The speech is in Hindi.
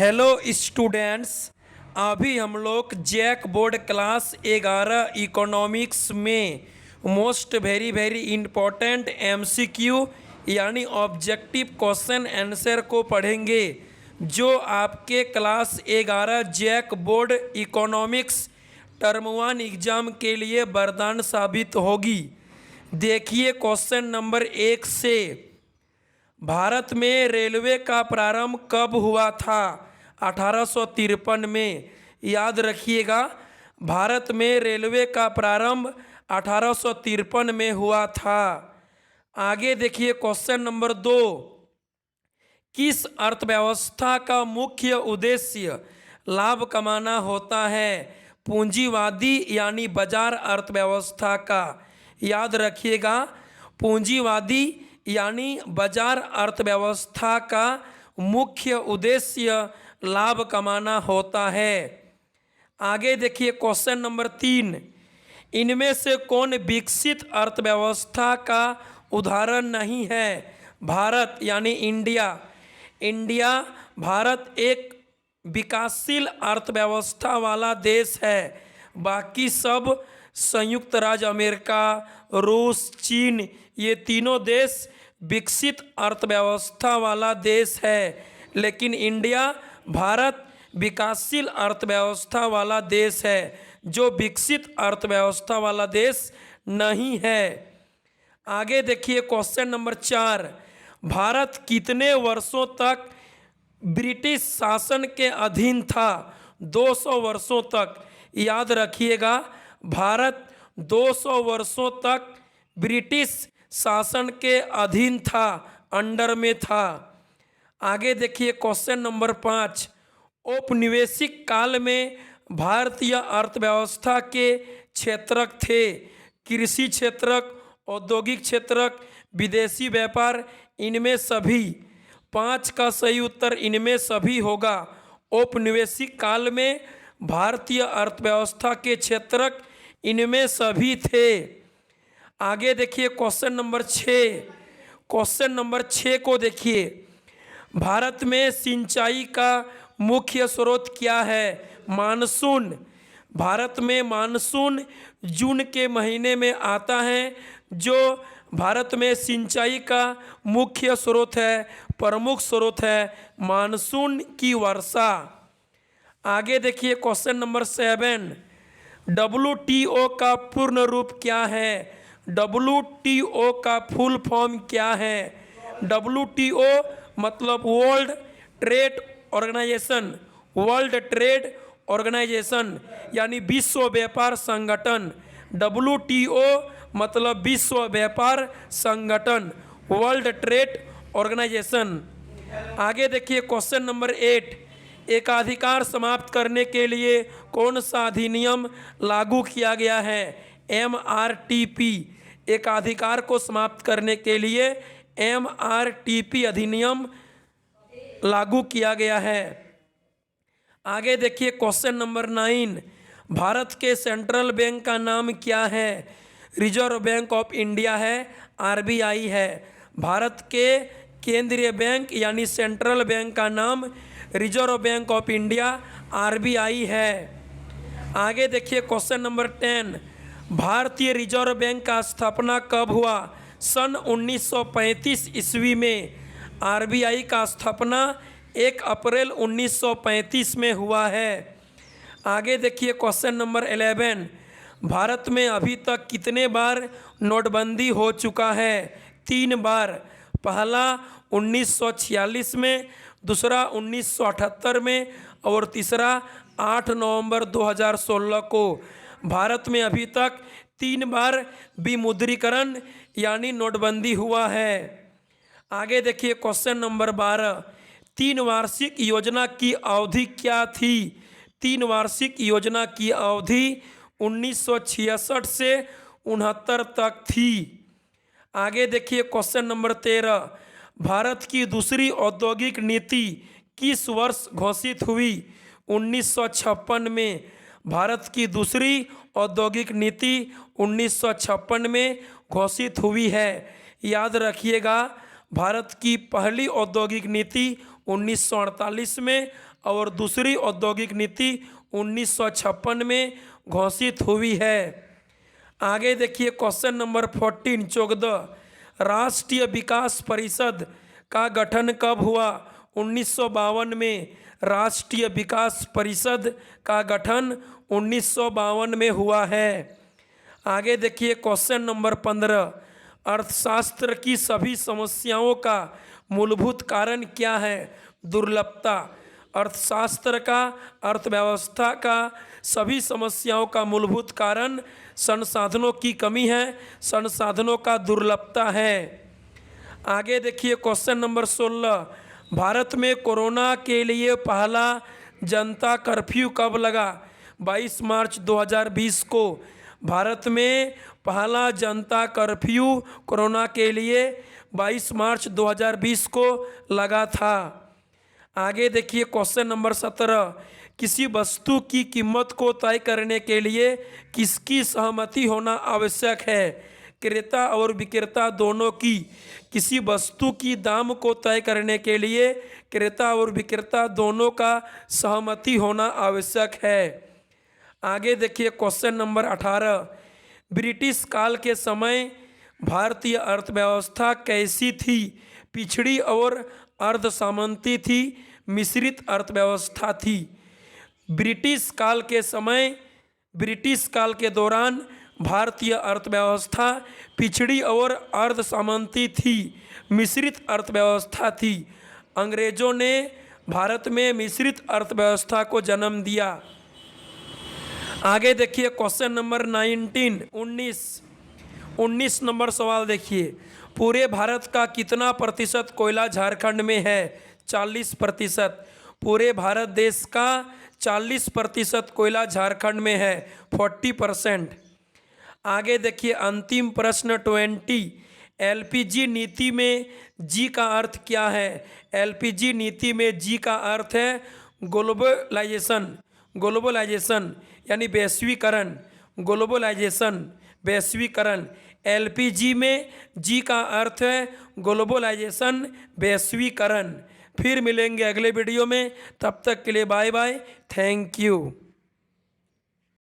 Hello students. अभी हम लोग जैक बोर्ड क्लास 11 इकोनॉमिक्स में मोस्ट वेरी इम्पोर्टेंट एमसीक्यू यानी ऑब्जेक्टिव क्वेश्चन आंसर को पढ़ेंगे, जो आपके class 11 JAC board economics term 1 exam के लिए वरदान साबित होगी। देखिए क्वेश्चन नंबर 1 से, भारत में रेलवे का प्रारंभ कब हुआ था? 1853 में। याद रखिएगा, भारत में रेलवे का प्रारंभ 1853 में हुआ था। आगे देखिए क्वेश्चन नंबर 2, किस अर्थव्यवस्था का मुख्य उद्देश्य लाभ कमाना होता है? पूंजीवादी यानी बाजार अर्थव्यवस्था का। याद रखिएगा, पूंजीवादी यानी बाजार अर्थव्यवस्था का मुख्य उद्देश्य लाभ कमाना होता है। आगे देखिए क्वेश्चन नंबर 3, इनमें से कौन विकसित अर्थव्यवस्था का उदाहरण नहीं है? भारत यानी इंडिया भारत एक विकासशील अर्थव्यवस्था वाला देश है। बाकी सब संयुक्त राज्य अमेरिका, रूस, चीन, ये तीनों देश विकसित अर्थव्यवस्था वाला देश है, लेकिन इंडिया भारत विकासशील अर्थव्यवस्था वाला देश है, जो विकसित अर्थव्यवस्था वाला देश नहीं है। आगे देखिए क्वेश्चन नंबर 4, भारत कितने वर्षों तक ब्रिटिश शासन के अधीन था? 200 वर्षों तक। याद रखिएगा, भारत 200 वर्षों तक ब्रिटिश शासन के अधीन था, अंडर में था। आगे देखिए क्वेश्चन नंबर 5, औपनिवेशिक काल में भारतीय अर्थव्यवस्था के क्षेत्रक थे? कृषि क्षेत्रक, औद्योगिक क्षेत्रक, विदेशी व्यापार, इनमें सभी। 5 का सही उत्तर इनमें सभी होगा। औपनिवेशिक काल में भारतीय अर्थव्यवस्था के क्षेत्रक इनमें सभी थे। आगे देखिए क्वेश्चन नंबर 6, क्वेश्चन नंबर 6 को देखिए, भारत में सिंचाई का मुख्य स्रोत क्या है? मानसून। भारत में मानसून जून के महीने में आता है, जो भारत में सिंचाई का मुख्य स्रोत है, प्रमुख स्रोत है मानसून की वर्षा। आगे देखिए क्वेश्चन नंबर 7, WTO का पूर्ण रूप क्या है? WTO का फुल फॉर्म क्या है? WTO मतलब world trade organisation, world trade organisation यानी विश्व व्यापार संगठन। WTO मतलब विश्व व्यापार संगठन, वर्ल्ड ट्रेड ऑर्गेनाइजेशन। आगे देखिए क्वेश्चन नंबर 8, एकाधिकार समाप्त करने के लिए कौन सा अधिनियम लागू किया गया है? MRTP। एकाधिकार को समाप्त करने के लिए MRTP अधिनियम लागू किया गया है। आगे देखिए क्वेश्चन नंबर 9, भारत के सेंट्रल बैंक का नाम क्या है? रिजर्व बैंक ऑफ इंडिया है, RBI है। भारत के केंद्रीय बैंक यानी सेंट्रल बैंक का नाम reserve bank of India, RBI है। आगे देखिए क्वेश्चन नंबर 10, भारतीय रिजर्व बैंक का स्थापना कब हुआ? सन 1935 ईस्वी में। RBI का स्थापना 1 अप्रैल 1935 में हुआ है। आगे देखिए क्वेश्चन नंबर 11, भारत में अभी तक कितने बार नोटबंदी हो चुका है? 3 बार। पहला 1946 में, दूसरा 1978 में और तीसरा 8 नवंबर 2016 को। भारत में अभी तक 3 बार विमुद्रीकरण यानी नोटबंदी हुआ है। आगे देखिए क्वेश्चन नंबर 12, 3 वार्षिक योजना की अवधि क्या थी? 3 वार्षिक योजना की अवधि 1966 से 69 तक थी। आगे देखिए क्वेश्चन नंबर 13, भारत की दूसरी औद्योगिक नीति किस वर्ष घोषित हुई? 1956 में। भारत की दूसरी औद्योगिक नीति 1956 में घोषित हुई है। याद रखिएगा, भारत की पहली औद्योगिक नीति 1948 में और दूसरी औद्योगिक नीति 1956 में घोषित हुई है। आगे देखिए क्वेश्चन नंबर 14 राष्ट्रीय विकास परिषद का गठन कब हुआ? 1952 में राष्ट्रीय विकास परिषद का गठन 1952 में हुआ है। आगे देखिए क्वेश्चन नंबर 15 अर्थशास्त्र की सभी समस्याओं का मूलभूत कारण क्या है? दुर्लभता। अर्थशास्त्र का, अर्थव्यवस्था का सभी समस्याओं का मूलभूत कारण संसाधनों की कमी है, संसाधनों का दुर्लभता है। आगे देखिए क्वेश्चन नंबर 16 भारत में कोरोना के लिए पहला जनता कर्फ्यू कब लगा? 22 मार्च 2020 को भारत में पहला जनता कर्फ्यू कोरोना के लिए 22 मार्च 2020 को लगा था। आगे देखिए क्वेश्चन नंबर 17 किसी वस्तु की कीमत को तय करने के लिए किसकी सहमति होना आवश्यक है? क्रेता और विक्रेता दोनों की। किसी वस्तु की दाम को तय करने के लिए क्रेता और विक्रेता दोनों का सहमति होना आवश्यक है। आगे देखिए क्वेश्चन नंबर 18 ब्रिटिश काल के समय भारतीय अर्थव्यवस्था कैसी थी? पिछड़ी और अर्ध सामंती थी, मिश्रित अर्थव्यवस्था थी। ब्रिटिश काल के समय, ब्रिटिश काल के दौरान भारतीय अर्थव्यवस्था पिछड़ी और अर्ध सामंती थी, मिश्रित अर्थव्यवस्था थी। अंग्रेजों ने भारत में मिश्रित अर्थव्यवस्था को जन्म दिया। आगे देखिए क्वेश्चन नंबर 19 नंबर सवाल देखिए पूरे भारत का कितना प्रतिशत कोयला झारखंड में है? 40%। पूरे भारत देश का 40% कोयला झारखंड में है, 40%। आगे देखिए अंतिम प्रश्न 20 एलपीजी नीति में जी का अर्थ क्या है? एलपीजी नीति में जी का अर्थ है ग्लोबलाइजेशन। ग्लोबलाइजेशन यानी वैश्वीकरण, ग्लोबलाइजेशन वैश्वीकरण। एलपीजी में जी का अर्थ है ग्लोबलाइजेशन वैश्वीकरण। फिर मिलेंगे अगले वीडियो में, तब तक के लिए बाय बाय, थैंक यू।